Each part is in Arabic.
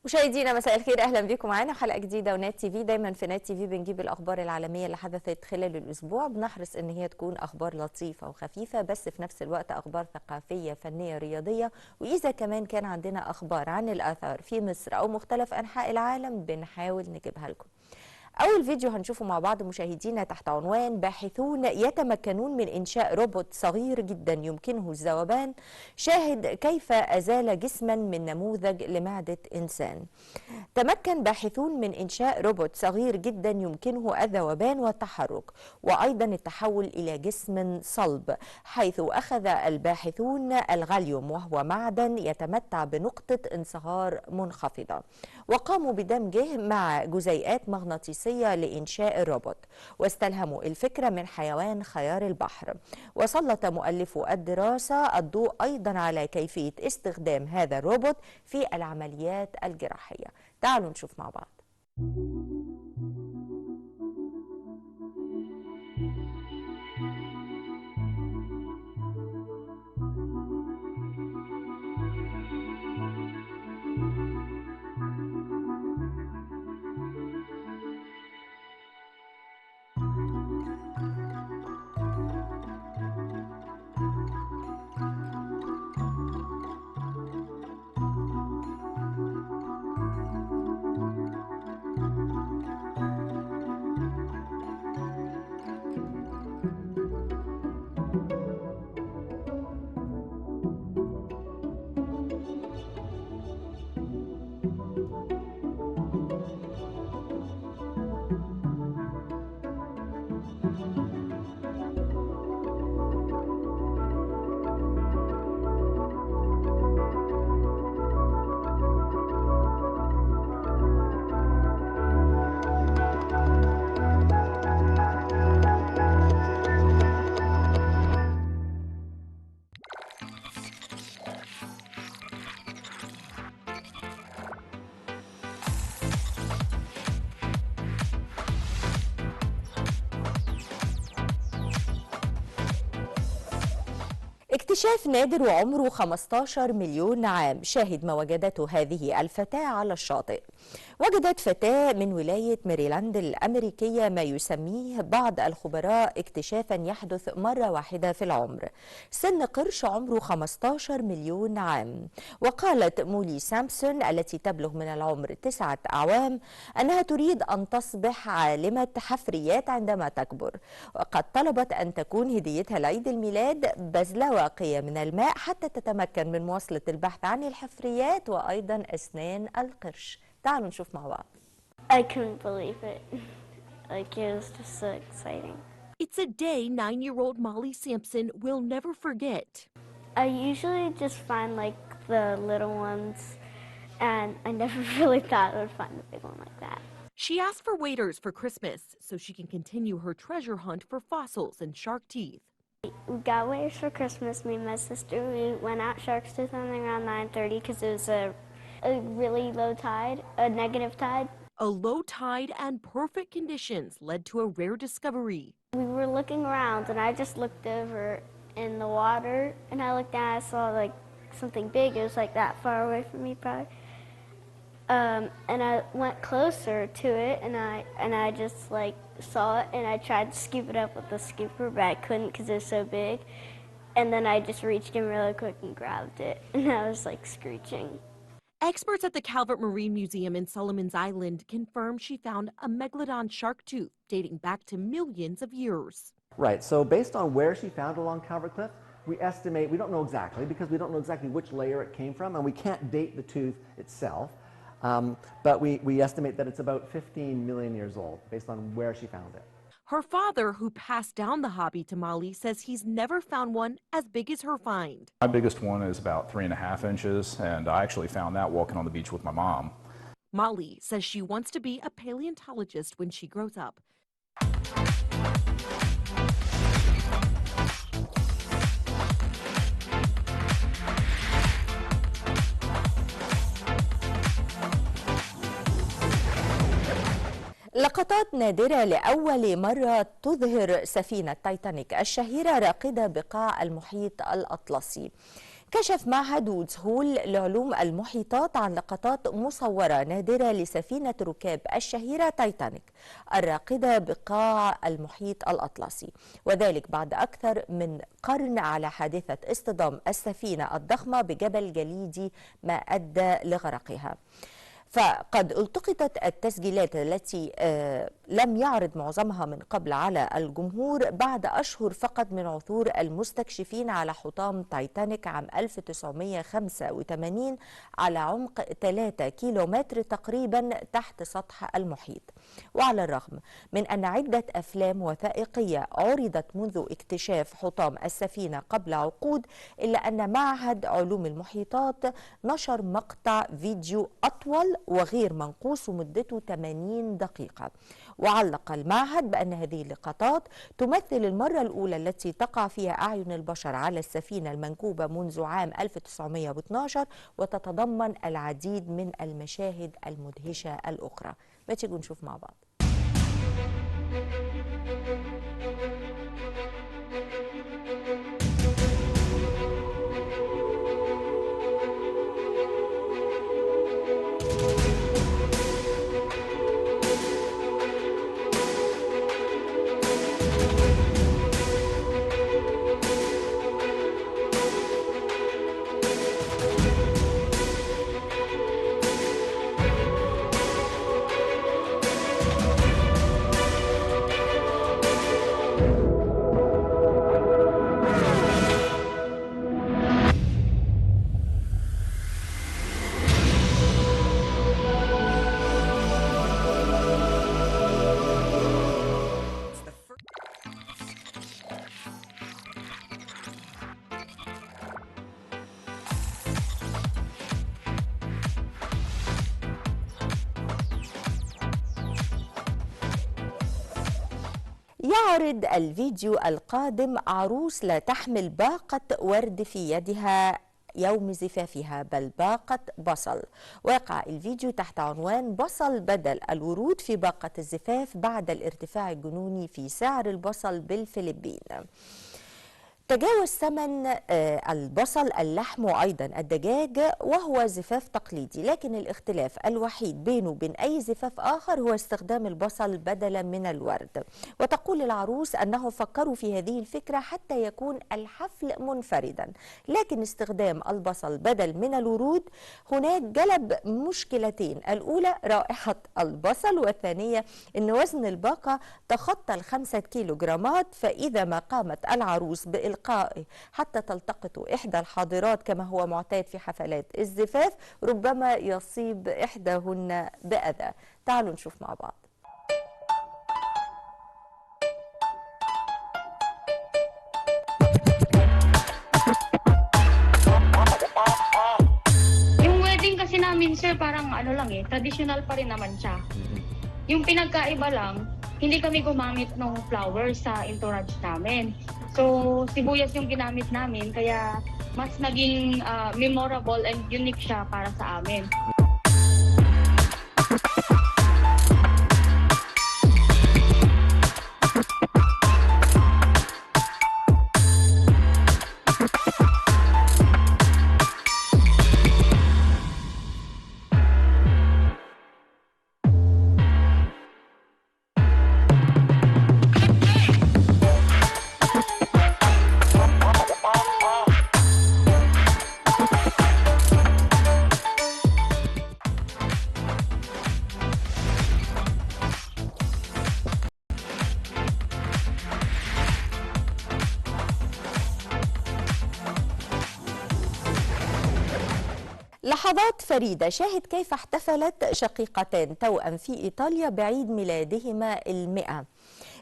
مشاهدينا مساء الخير، اهلا بكم معانا حلقه جديده ونات تي في. دايما في نات تي في بنجيب الاخبار العالميه اللي حدثت خلال الاسبوع، بنحرص ان هي تكون اخبار لطيفه وخفيفه بس في نفس الوقت اخبار ثقافيه فنيه رياضيه، واذا كمان كان عندنا اخبار عن الاثار في مصر او مختلف انحاء العالم بنحاول نجيبها لكم. أول فيديو هنشوفه مع بعض مشاهدينا تحت عنوان باحثون يتمكنون من إنشاء روبوت صغير جدا يمكنه الذوبان، شاهد كيف أزال جسما من نموذج لمعدة إنسان. تمكن باحثون من إنشاء روبوت صغير جدا يمكنه الذوبان والتحرك وأيضا التحول إلى جسم صلب، حيث أخذ الباحثون الغاليوم وهو معدن يتمتع بنقطة انصهار منخفضة، وقاموا بدمجه مع جزيئات مغناطيسية لإنشاء الروبوت، واستلهموا الفكرة من حيوان خيار البحر. وسلط مؤلفو الدراسة الضوء أيضا على كيفية استخدام هذا الروبوت في العمليات الجراحية. تعالوا نشوف مع بعض. اكتشاف نادر وعمره 15 مليون عام، شاهد ما وجدته هذه الفتاة على الشاطئ. وجدت فتاة من ولاية ميريلاند الأمريكية ما يسميه بعض الخبراء اكتشافا يحدث مرة واحدة في العمر، سن قرش عمره 15 مليون عام. وقالت مولي سامبسون التي تبلغ من العمر 9 أعوام أنها تريد أن تصبح عالمة حفريات عندما تكبر، وقد طلبت أن تكون هديتها لعيد الميلاد بذلة واقية من الماء حتى تتمكن من مواصلة البحث عن الحفريات وأيضا أسنان القرش. تعالوا نشوف مع بعض. I couldn't believe it. Like, it was just so exciting. It's a day 9-year-old Molly Sampson will never forget. I usually just find, like, the little ones, and I never really thought I would find a big one like that. She asked for waders for Christmas so she can continue her treasure hunt for fossils and shark teeth. We got waders for Christmas. Me and my sister, we went out shark's tooth hunting around 9:30 because it was a really low tide, a negative tide. A low tide and perfect conditions led to a rare discovery. We were looking around, and I just looked over in the water, and I looked down, I saw like something big. It was like that far away from me, probably. And I went closer to it, and I just like saw it, and I tried to scoop it up with the scooper, but I couldn't because it was so big. And then I just reached in really quick and grabbed it, and I was like screeching. Experts at the Calvert Marine Museum in Solomon's Island confirm she found a megalodon shark tooth dating back to millions of years. Right, so based on where she found it along Calvert Cliff, we estimate, we don't know exactly because we don't know exactly which layer it came from, and we can't date the tooth itself, but we estimate that it's about 15 million years old based on where she found it. Her father, who passed down the hobby to Molly, says he's never found one as big as her find. My biggest one is about 3.5 inches, and I actually found that walking on the beach with my mom. Molly says she wants to be a paleontologist when she grows up. لقطات نادرة لأول مرة تظهر سفينة تايتانيك الشهيرة راقدة بقاع المحيط الأطلسي. كشف معهد وودز هول لعلوم المحيطات عن لقطات مصورة نادرة لسفينة ركاب الشهيرة تايتانيك الراقدة بقاع المحيط الأطلسي، وذلك بعد أكثر من قرن على حادثة اصطدام السفينة الضخمة بجبل جليدي ما أدى لغرقها. فقد التقطت التسجيلات التي لم يعرض معظمها من قبل على الجمهور بعد أشهر فقط من عثور المستكشفين على حطام تايتانيك عام 1985 على عمق 3 كيلومتر تقريبا تحت سطح المحيط. وعلى الرغم من أن عدة أفلام وثائقية عرضت منذ اكتشاف حطام السفينة قبل عقود، إلا أن معهد علوم المحيطات نشر مقطع فيديو أطول وغير منقوص ومدته 80 دقيقة. وعلق المعهد بأن هذه اللقطات تمثل المرة الأولى التي تقع فيها أعين البشر على السفينة المنكوبة منذ عام 1912، وتتضمن العديد من المشاهد المدهشة الأخرى. ما تيجوا نشوف مع بعض. يعرض الفيديو القادم عروس لا تحمل باقة ورد في يدها يوم زفافها، بل باقة بصل. ويقع الفيديو تحت عنوان بصل بدل الورود في باقة الزفاف بعد الارتفاع الجنوني في سعر البصل بالفلبين. تجاوز ثمن البصل اللحم وأيضا الدجاج، وهو زفاف تقليدي، لكن الاختلاف الوحيد بينه وبين أي زفاف آخر هو استخدام البصل بدلا من الورد. وتقول العروس أنه فكروا في هذه الفكرة حتى يكون الحفل منفردا، لكن استخدام البصل بدل من الورود هناك جلب مشكلتين: الأولى رائحة البصل، والثانية أن وزن الباقة تخطى 5 كيلوغرامات، فإذا ما قامت العروس بإلقائه حتى تلتقط إحدى الحاضرات كما هو معتاد في حفلات الزفاف، ربما يصيب إحداهن بأذى. تعالوا نشوف مع بعض. Yung wedding kasi namin, sir, parang ano lang traditional pa rin naman siya. Yung pinagkaiba lang, hindi kami gumamit ng flowers sa entourage namin. So, sibuyas yung ginamit namin, kaya mas naging memorable and unique siya para sa amin. لحظات فريدة شاهد كيف احتفلت شقيقتان توأم في إيطاليا بعيد ميلادهما 100.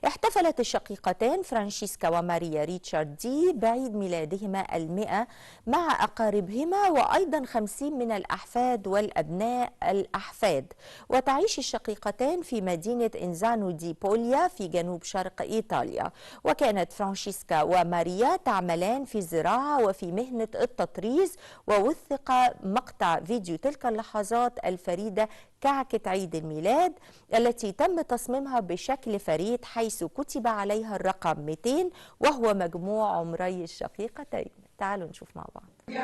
احتفلت الشقيقتان فرانشيسكا وماريا ريتشاردي بعيد ميلادهما 100 مع أقاربهما وأيضا 50 من الأحفاد والأبناء الأحفاد. وتعيش الشقيقتان في مدينة إنزانو دي بوليا في جنوب شرق إيطاليا. وكانت فرانشيسكا وماريا تعملان في الزراعة وفي مهنة التطريز. ووثق مقطع فيديو تلك اللحظات الفريدة كعكة عيد الميلاد التي تم تصميمها بشكل فريد، حيث كتب عليها الرقم 200 وهو مجموع عمري الشقيقتين. تعالوا نشوف مع بعض. Di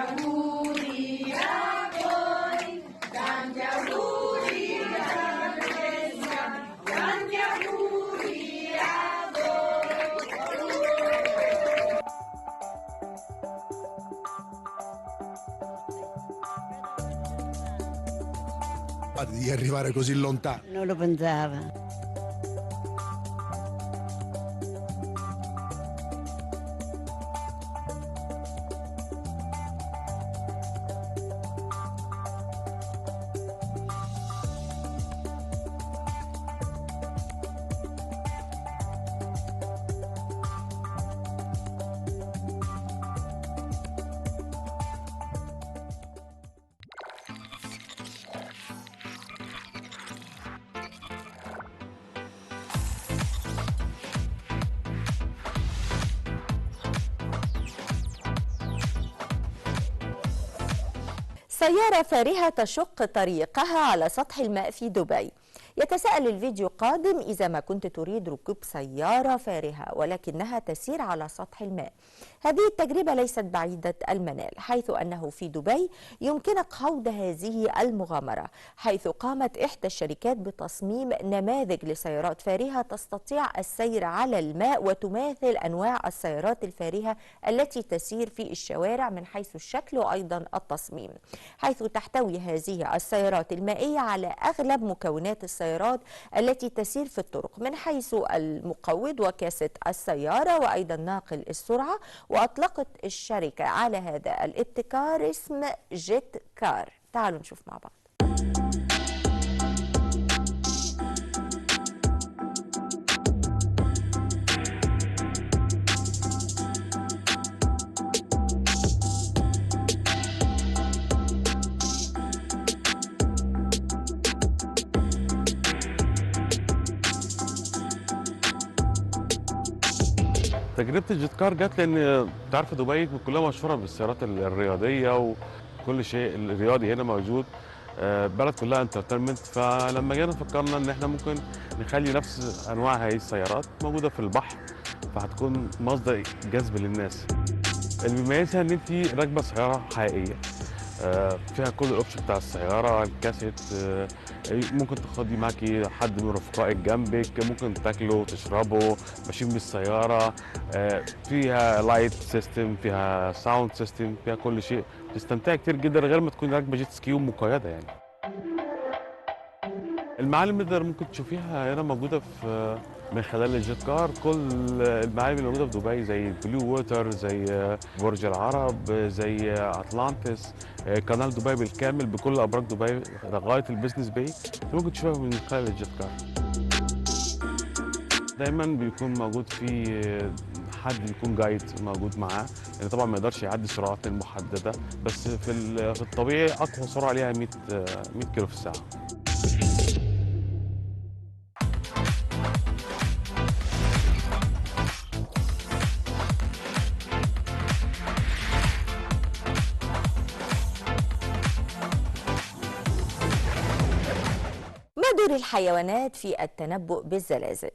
arrivare così lontano. Non lo pensava. سيارة فارهة تشق طريقها على سطح الماء في دبي. يتساءل الفيديو قادم: إذا ما كنت تريد ركوب سيارة فارهة ولكنها تسير على سطح الماء، هذه التجربة ليست بعيدة المنال، حيث أنه في دبي يمكنك خوض هذه المغامرة، حيث قامت إحدى الشركات بتصميم نماذج لسيارات فارهة تستطيع السير على الماء وتماثل أنواع السيارات الفارهة التي تسير في الشوارع من حيث الشكل وأيضا التصميم، حيث تحتوي هذه السيارات المائية على أغلب مكونات السيارات التي تسير في الطرق، من حيث المقود وكاسة السيارة وأيضا ناقل السرعة. وأطلقت الشركة على هذا الابتكار اسم جيت كار. تعالوا نشوف مع بعض. تجربة الجيت كار جت لأن تعرف دبي كلها مشهورة بالسيارات الرياضية وكل شيء الرياضي هنا موجود، بلد كلها انترتينمنت. فلما جينا فكرنا إن احنا ممكن نخلي نفس أنواع هذه السيارات موجودة في البحر، فهتكون مصدر جذب للناس. اللي بيميزها إن أنت راكبة سيارة حقيقية، فيها كل الاوبشن بتاع السياره، الكاسيت، ممكن تاخدي معاكي حد من رفقائك جنبك، ممكن تاكلوا وتشربوا ماشيين بالسياره، فيها لايت سيستم، فيها ساوند سيستم، فيها كل شيء، بتستمتعي كتير جدا غير ما تكوني راكبه جيت سكي مقيده يعني. المعالم اللي ممكن تشوفيها هنا موجوده في من خلال الجيت كار، كل المعالم اللي موجوده في دبي زي بلو ووتر، زي برج العرب، زي اطلانتس، قناه دبي بالكامل بكل ابراج دبي لغايه البيزنس باي ممكن تشوفها من خلال الجيت كار. دايما بيكون موجود في حد يكون جايد موجود معاه، يعني طبعا ما يقدرش يعدي السرعات المحدده، بس في الطبيعي اقوى سرعه ليها 100 كيلو في الساعه. ما دور الحيوانات في التنبؤ بالزلازل؟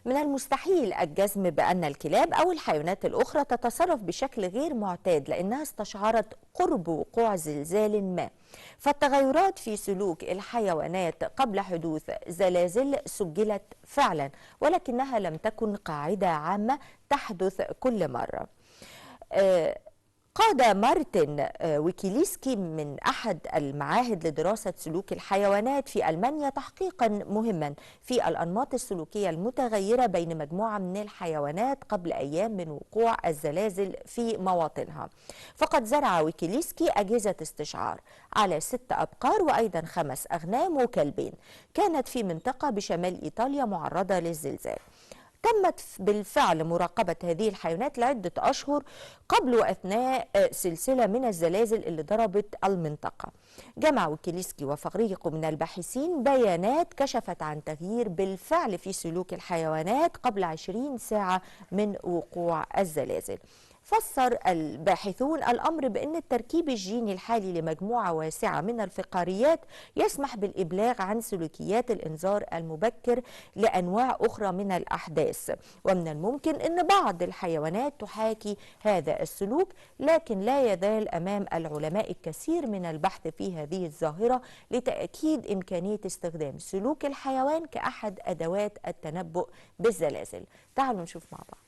من المستحيل الجزم بأن الكلاب أو الحيوانات الأخرى تتصرف بشكل غير معتاد لأنها استشعرت قرب وقوع زلزال ما، فالتغيرات في سلوك الحيوانات قبل حدوث زلازل سجلت فعلا، ولكنها لم تكن قاعدة عامة تحدث كل مرة. قاد مارتن ويكيليسكي من أحد المعاهد لدراسة سلوك الحيوانات في ألمانيا تحقيقا مهما في الأنماط السلوكية المتغيرة بين مجموعة من الحيوانات قبل أيام من وقوع الزلازل في مواطنها. فقد زرع ويكيليسكي أجهزة استشعار على 6 أبقار وأيضا 5 أغنام وكلبين كانت في منطقة بشمال إيطاليا معرضة للزلزال. تمت بالفعل مراقبة هذه الحيوانات لعدة أشهر قبل وأثناء سلسلة من الزلازل اللي ضربت المنطقة. جمع ويكيليسكي وفريقه من الباحثين بيانات كشفت عن تغيير بالفعل في سلوك الحيوانات قبل 20 ساعة من وقوع الزلازل. فسر الباحثون الأمر بأن التركيب الجيني الحالي لمجموعة واسعة من الفقاريات يسمح بالإبلاغ عن سلوكيات الإنذار المبكر لأنواع أخرى من الأحداث، ومن الممكن أن بعض الحيوانات تحاكي هذا السلوك، لكن لا يزال أمام العلماء الكثير من البحث في هذه الظاهرة لتأكيد إمكانية استخدام سلوك الحيوان كأحد أدوات التنبؤ بالزلازل. تعالوا نشوف مع بعض.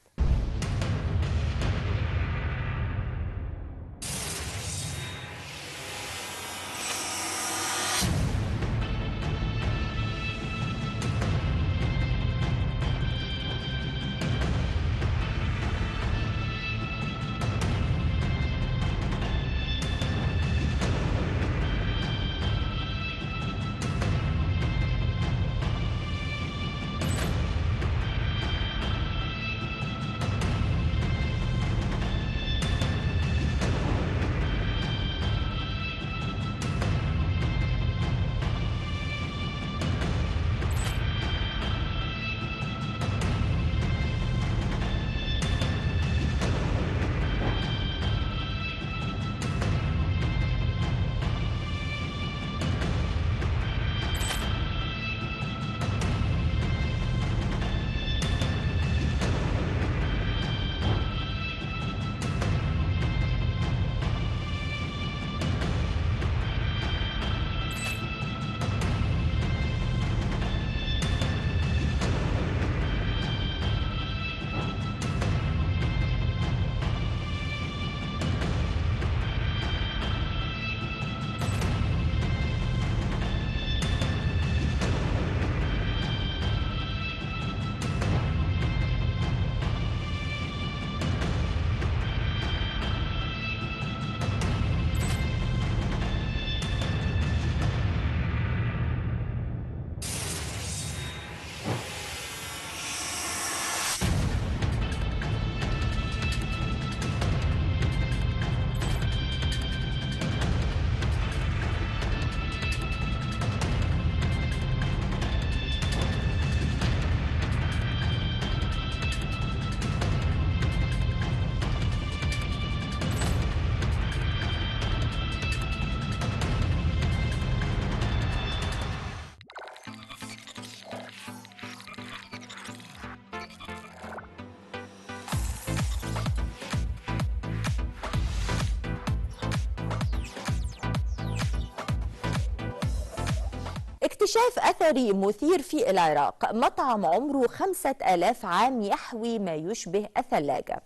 اكتشاف أثري مثير في العراق، مطعم عمره 5000 عام يحوي ما يشبه الثلاجة.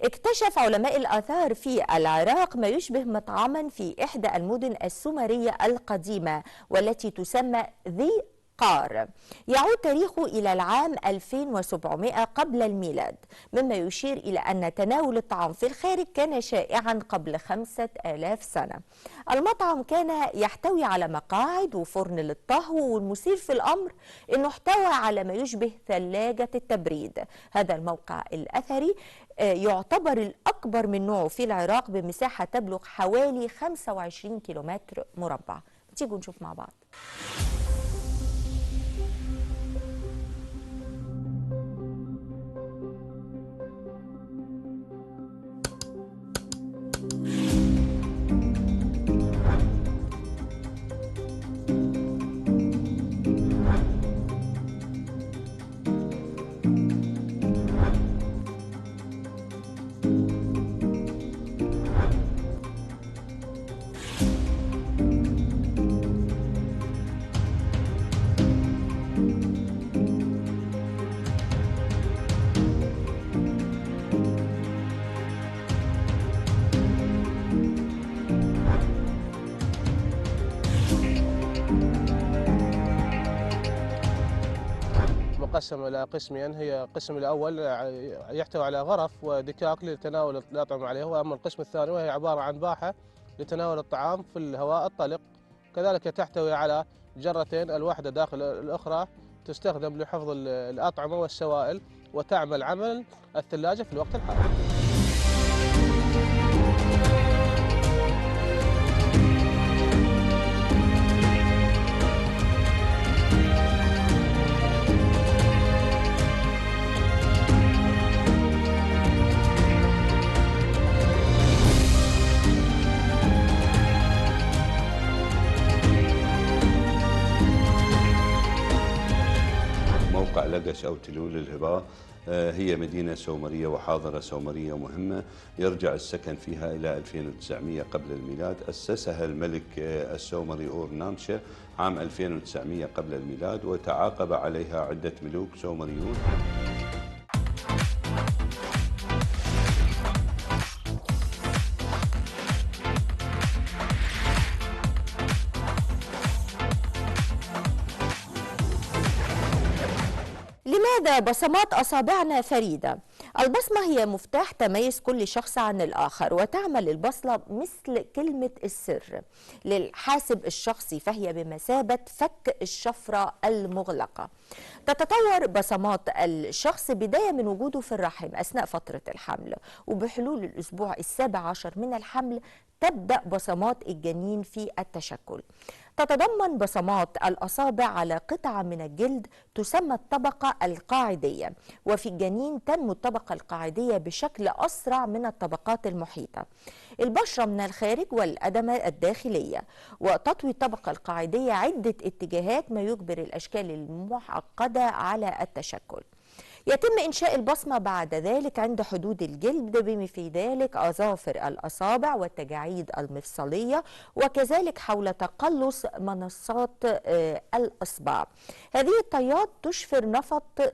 اكتشف علماء الآثار في العراق ما يشبه مطعما في إحدى المدن السومرية القديمة والتي تسمى ذي قار، يعود تاريخه إلى العام 2700 قبل الميلاد، مما يشير إلى أن تناول الطعام في الخارج كان شائعا قبل 5000 سنة. المطعم كان يحتوي على مقاعد وفرن للطهو، والمثير في الأمر أنه احتوى على ما يشبه ثلاجة التبريد. هذا الموقع الأثري يعتبر الأكبر من نوعه في العراق بمساحة تبلغ حوالي 25 كيلومتر مربع. تيجوا نشوف مع بعض. مقسم إلى قسمين. هي القسم الأول يحتوي على غرف ودكاك لتناول الأطعمة عليه، وأما القسم الثاني وهي عبارة عن باحة لتناول الطعام في الهواء الطلق. كذلك تحتوي على جرتين، الواحدة داخل الأخرى، تستخدم لحفظ الأطعمة والسوائل وتعمل عمل الثلاجة في الوقت الحالي. بنغلاديش أو تلول الهباء. هي مدينة سومرية وحاضرة سومرية مهمة يرجع السكن فيها إلى 2900 قبل الميلاد. أسسها الملك السومري أور نامشا عام 2900 قبل الميلاد، وتعاقب عليها عدة ملوك سومريون. لماذا بصمات أصابعنا فريدة؟ البصمة هي مفتاح تميز كل شخص عن الآخر، وتعمل البصمة مثل كلمة السر للحاسب الشخصي، فهي بمثابة فك الشفرة المغلقة. تتطور بصمات الشخص بداية من وجوده في الرحم أثناء فترة الحمل، وبحلول الأسبوع 17 من الحمل تبدأ بصمات الجنين في التشكل. تتضمن بصمات الأصابع على قطعة من الجلد تسمى الطبقة القاعدية، وفي الجنين تنمو الطبقة القاعدية بشكل أسرع من الطبقات المحيطة. البشرة من الخارج والأدمة الداخلية، وتطوي الطبقة القاعدية عدة اتجاهات ما يجبر الأشكال المعقدة على التشكل. يتم إنشاء البصمة بعد ذلك عند حدود الجلد، بما في ذلك أظافر الأصابع والتجاعيد المفصلية، وكذلك حول تقلص منصات الأصبع. هذه الطيات تشفر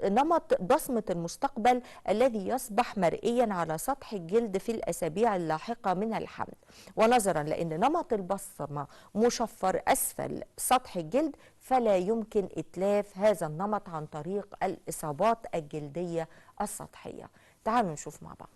نمط بصمة المستقبل الذي يصبح مرئيا على سطح الجلد في الأسابيع اللاحقة من الحمل. ونظرا لأن نمط البصمة مشفر أسفل سطح الجلد، فلا يمكن إتلاف هذا النمط عن طريق الإصابات الجلدية السطحية. تعالوا نشوف مع بعض.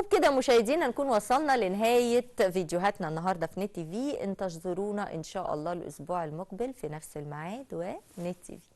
وبكده مشاهدينا نكون وصلنا لنهاية فيديوهاتنا النهاردة في نت تي في. انتظرونا إن شاء الله الأسبوع المقبل في نفس الميعاد ونت تي في.